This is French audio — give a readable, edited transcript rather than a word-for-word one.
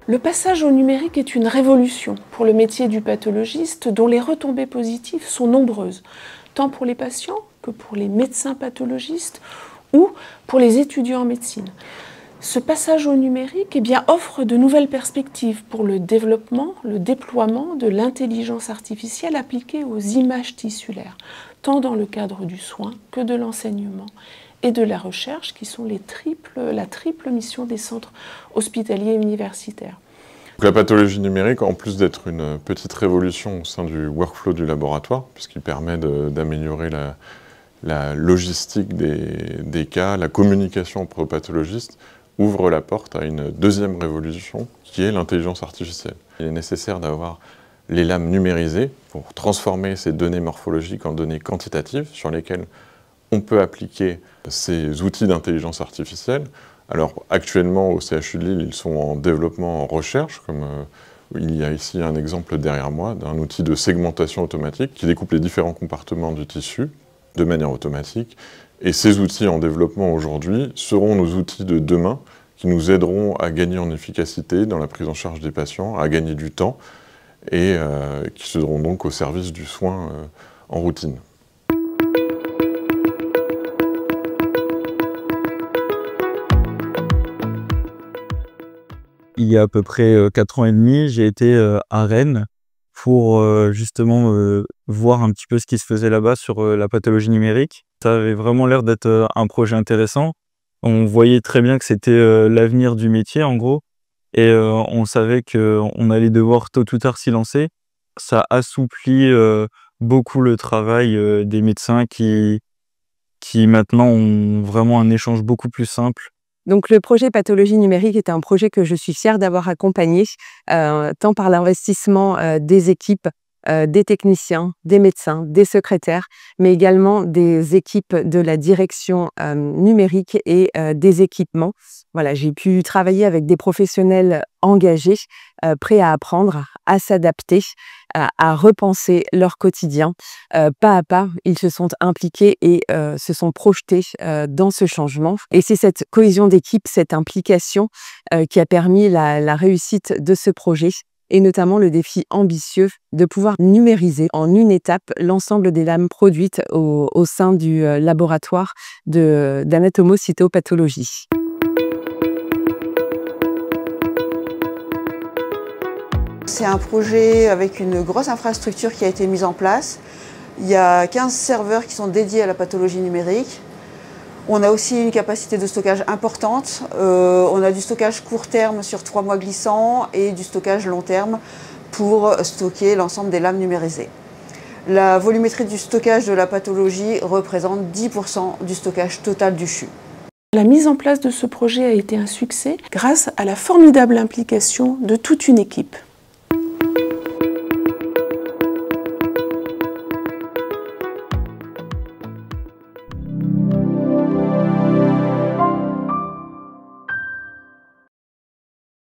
Le passage au numérique est une révolution pour le métier du pathologiste dont les retombées positives sont nombreuses, tant pour les patients que pour les médecins pathologistes ou pour les étudiants en médecine. Ce passage au numérique offre de nouvelles perspectives pour le développement, le déploiement de l'intelligence artificielle appliquée aux images tissulaires, tant dans le cadre du soin que de l'enseignement et de la recherche, qui sont la triple mission des centres hospitaliers et universitaires. La pathologie numérique, en plus d'être une petite révolution au sein du workflow du laboratoire, puisqu'il permet d'améliorer la logistique des cas, la communication entre pathologistes, ouvre la porte à une deuxième révolution qui est l'intelligence artificielle. Il est nécessaire d'avoir les lames numérisées pour transformer ces données morphologiques en données quantitatives sur lesquelles on peut appliquer ces outils d'intelligence artificielle. Alors actuellement au CHU de Lille, ils sont en développement, en recherche, comme il y a ici un exemple derrière moi d'un outil de segmentation automatique qui découpe les différents compartiments du tissu de manière automatique. Et ces outils en développement aujourd'hui seront nos outils de demain qui nous aideront à gagner en efficacité dans la prise en charge des patients, à gagner du temps et qui seront donc au service du soin en routine. Il y a à peu près 4 ans et demi, j'ai été à Rennes pour justement voir un petit peu ce qui se faisait là-bas sur la pathologie numérique. Ça avait vraiment l'air d'être un projet intéressant. On voyait très bien que c'était l'avenir du métier en gros et on savait qu'on allait devoir tôt ou tard s'y lancer. Ça assouplit beaucoup le travail des médecins qui maintenant ont vraiment un échange beaucoup plus simple. Donc le projet pathologie numérique est un projet que je suis fière d'avoir accompagné, tant par l'investissement des équipes, des techniciens, des médecins, des secrétaires, mais également des équipes de la direction numérique et des équipements. Voilà, j'ai pu travailler avec des professionnels engagés, prêts à apprendre, à s'adapter, à repenser leur quotidien. Pas à pas, ils se sont impliqués et se sont projetés dans ce changement. Et c'est cette cohésion d'équipe, cette implication qui a permis la réussite de ce projet, et notamment le défi ambitieux de pouvoir numériser en une étape l'ensemble des lames produites au sein du laboratoire d'anatomocytopathologie. C'est un projet avec une grosse infrastructure qui a été mise en place. Il y a 15 serveurs qui sont dédiés à la pathologie numérique. On a aussi une capacité de stockage importante. On a du stockage court terme sur 3 mois glissants et du stockage long terme pour stocker l'ensemble des lames numérisées. La volumétrie du stockage de la pathologie représente 10% du stockage total du CHU. La mise en place de ce projet a été un succès grâce à la formidable implication de toute une équipe.